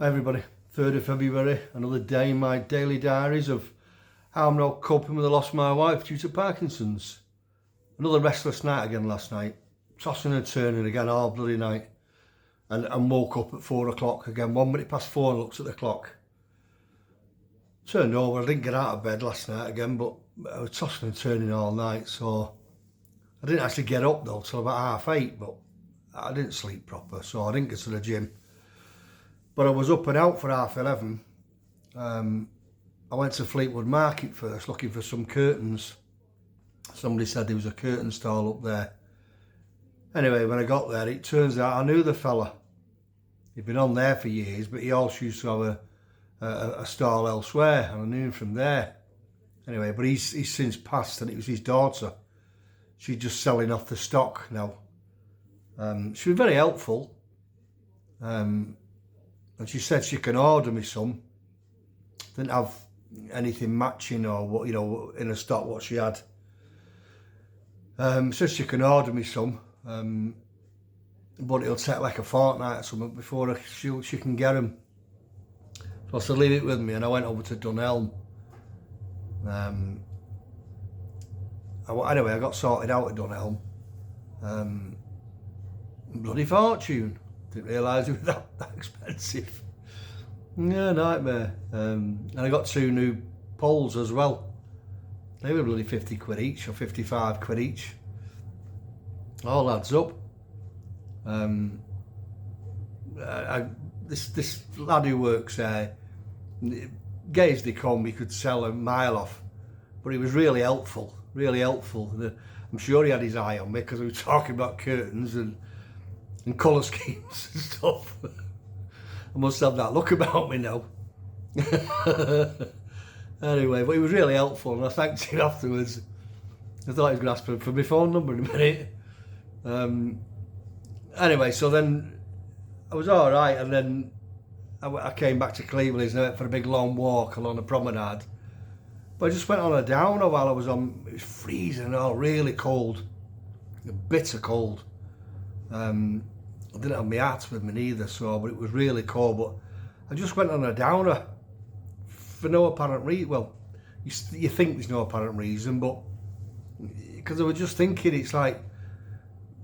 Hi everybody, 3rd of February, another day in my daily diaries of how I'm now coping with the loss of my wife due to Parkinson's. Another restless night again last night, tossing and turning again all bloody night, and woke up at 4 o'clock again, 1 minute past 4 and looked at the clock. Turned over, I didn't get out of bed last night again, but I was tossing and turning all night, so I didn't actually get up though till about 8:30, but I didn't sleep proper, so I didn't get to the gym. But I was up and out for 11:30. I went to Fleetwood Market first looking for some curtains. Somebody said there was a curtain stall up there. Anyway, when I got there, it turns out I knew the fella. He'd been on there for years, but he also used to have a stall elsewhere, and I knew him from there. Anyway, but he's since passed, and it was his daughter. She's just selling off the stock now. She was very helpful. And she said she can order me some. Didn't have anything matching or what, you know, in a stock what she had. Said she can order me some, but it'll take like a fortnight or something before she can get them. So I said leave it with me, and I went over to Dunelm. Anyway, I got sorted out at Dunelm. Bloody fortune. Didn't realise it was that expensive. Yeah, nightmare. And I got 2 new poles as well. They were bloody 50 quid each, or 55 quid each. All adds up. This lad who works there, gazed he called me, could sell a mile off, but he was really helpful, really helpful. I'm sure he had his eye on me because we were talking about curtains and colour schemes and stuff. I must have that look about me now. Anyway, but he was really helpful, and I thanked him afterwards. I thought he was going to ask for my phone number in a minute. Anyway, so then I was all right, and then I came back to Cleveland and I went for a big long walk along the promenade. But I just went on a downer while I was on. It was freezing and all, really cold, bitter cold. I didn't have my hat with me neither, but it was really cold. But I just went on a downer for no apparent reason. Well, you think there's no apparent reason, but because I was just thinking, it's like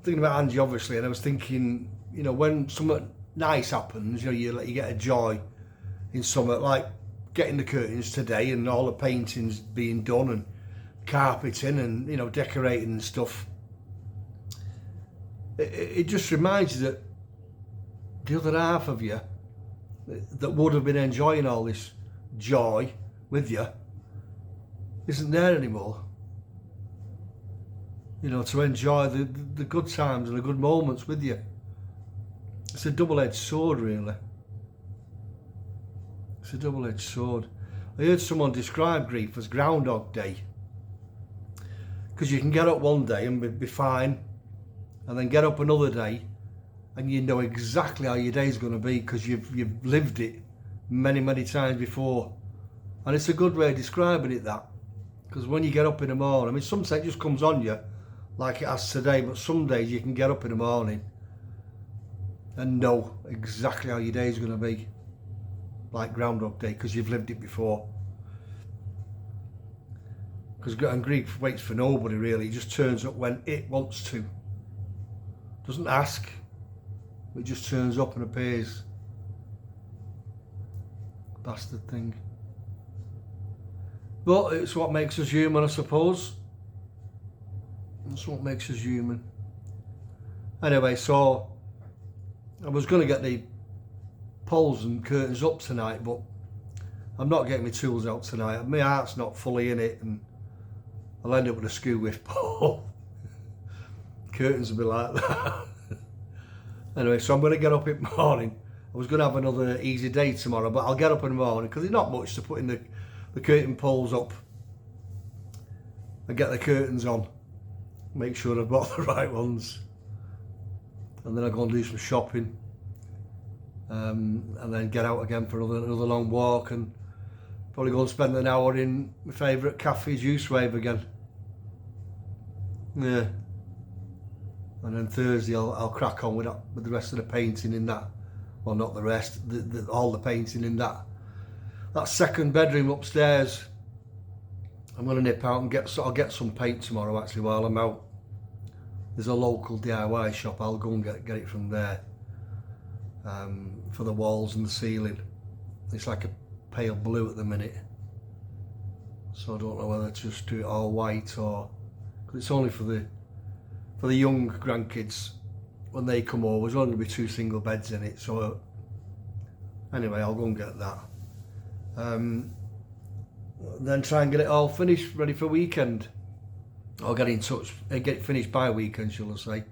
thinking about Angie obviously, and I was thinking, you know, when something nice happens, you know, you get a joy in something like getting the curtains today and all the paintings being done and carpeting and, you know, decorating and stuff. It just reminds you that the other half of you that would have been enjoying all this joy with you isn't there anymore. You know, to enjoy the good times and the good moments with you. It's a double-edged sword, really. It's a double-edged sword. I heard someone describe grief as Groundhog Day. Because you can get up one day and be fine, and then get up another day and you know exactly how your day's going to be because you've lived it many times before. And it's a good way of describing it, that. Because when you get up in the morning, I mean, sometimes it just comes on you like it has today, but some days you can get up in the morning and know exactly how your day's going to be, like Groundhog Day, because you've lived it before. Because grief waits for nobody, really. It just turns up when it wants to. Doesn't ask, it just turns up and appears. Bastard thing. But it's what makes us human, I suppose. That's what makes us human. Anyway, so I was going to get the poles and curtains up tonight, but I'm not getting my tools out tonight. My heart's not fully in it, and I'll end up with a screw with pole. Curtains will be like that. Anyway, so I'm going to get up in the morning. I was going to have another easy day tomorrow, but I'll get up in the morning because there's not much to put in the curtain poles up and get the curtains on. Make sure I've bought the right ones. And then I'll go and do some shopping. And then get out again for another long walk, and probably go and spend an hour in my favourite cafe, Juice Wave again. Yeah. And then Thursday I'll crack on with the rest of the painting in that well, not the rest, all the painting in that second bedroom upstairs. I'm going to nip out and I'll get some paint tomorrow actually while I'm out. There's a local DIY shop, I'll go and get it from there, for the walls and the ceiling. It's like a pale blue at the minute, so I don't know whether to just do it all white or, because it's only for the young grandkids. When they come over, there's only going to be 2 single beds in it, so anyway, I'll go and get that. Then try and get it all finished, ready for weekend. I'll get in touch and get it finished by weekend, shall I say.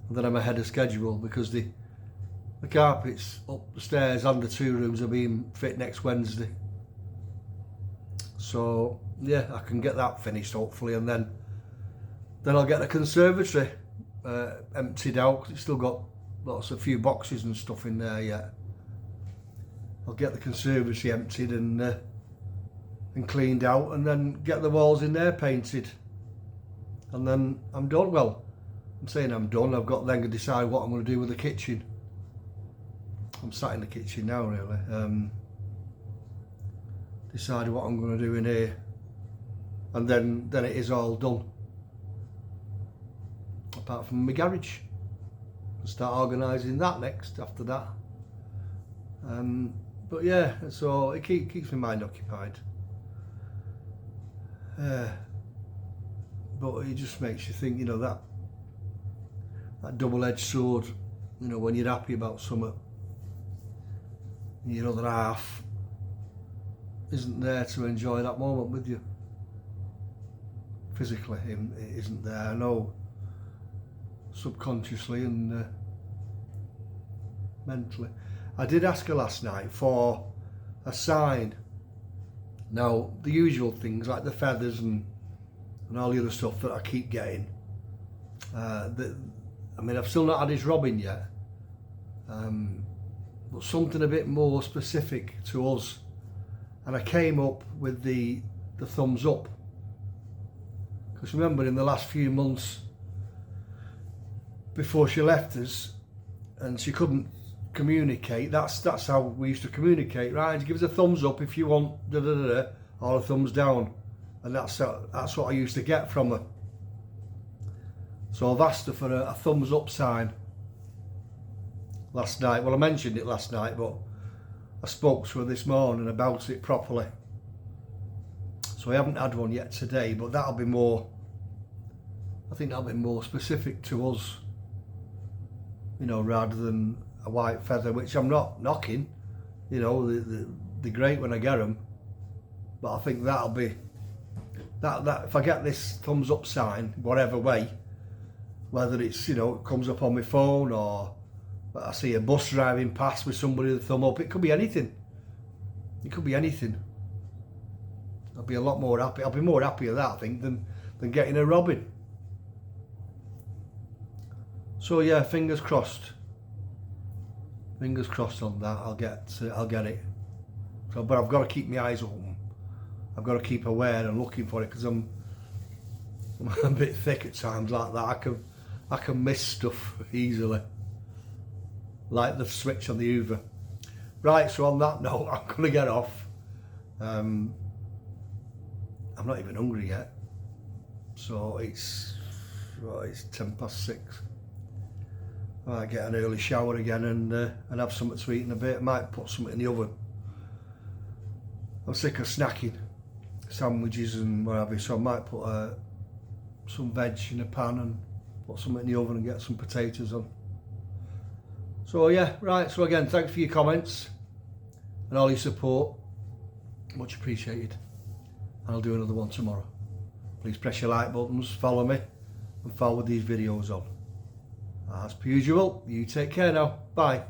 And then I'm ahead of schedule because the carpets upstairs and the 2 rooms are being fit next Wednesday. So yeah, I can get that finished hopefully, and then I'll get the conservatory emptied out, because it's still got a few boxes and stuff in there yet. I'll get the conservatory emptied and cleaned out, and then get the walls in there painted, and then I'm done. Well, I'm saying I'm done. I've got then to decide what I'm going to do with the kitchen. I'm sat in the kitchen now, really. Decide what I'm going to do in here, and then it is all done. Apart from my garage, I'll start organising that next after that. But yeah, so it keeps my mind occupied. But it just makes you think, you know, that double-edged sword, you know, when you're happy about something, your other half isn't there to enjoy that moment with you. Physically, it isn't there. I know subconsciously and mentally. I did ask her last night for a sign. Now, the usual things like the feathers and all the other stuff that I keep getting. I mean, I've still not had his robin yet. But something a bit more specific to us. And I came up with the thumbs up. Because remember, in the last few months before she left us, and she couldn't communicate, that's how we used to communicate, right? Give us a thumbs up if you want or a thumbs down, and that's what I used to get from her. So I've asked her for a thumbs up sign last night. Well, I mentioned it last night, but I spoke to her this morning about it properly. So I haven't had one yet today, but that'll be more, I think that'll be more specific to us, you know, rather than a white feather, which I'm not knocking, you know, they're great when I get them, but I think that'll be, that if I get this thumbs up sign, whatever way, whether it's, you know, it comes up on my phone or I see a bus driving past with somebody with a thumb up, it could be anything. It could be anything. I'll be a lot more happy. I'll be more happy with that, I think, than getting a robin. So yeah, fingers crossed. Fingers crossed on that. I'll get it. So, but I've got to keep my eyes open. I've got to keep aware and looking for it, because I'm a bit thick at times like that. I can miss stuff easily, like the switch on the Hoover. Right, so on that note, I'm going to get off. I'm not even hungry yet, so it's 6:10. I might get an early shower again and have something to eat in a bit. I might put something in the oven. I'm sick of snacking, sandwiches and what have you, so I might put some veg in a pan and put something in the oven and get some potatoes on. So yeah, right, so again, thanks for your comments and all your support. Much appreciated. And I'll do another one tomorrow. Please press your like buttons, follow me, and forward these videos on. As per usual, you take care now. Bye.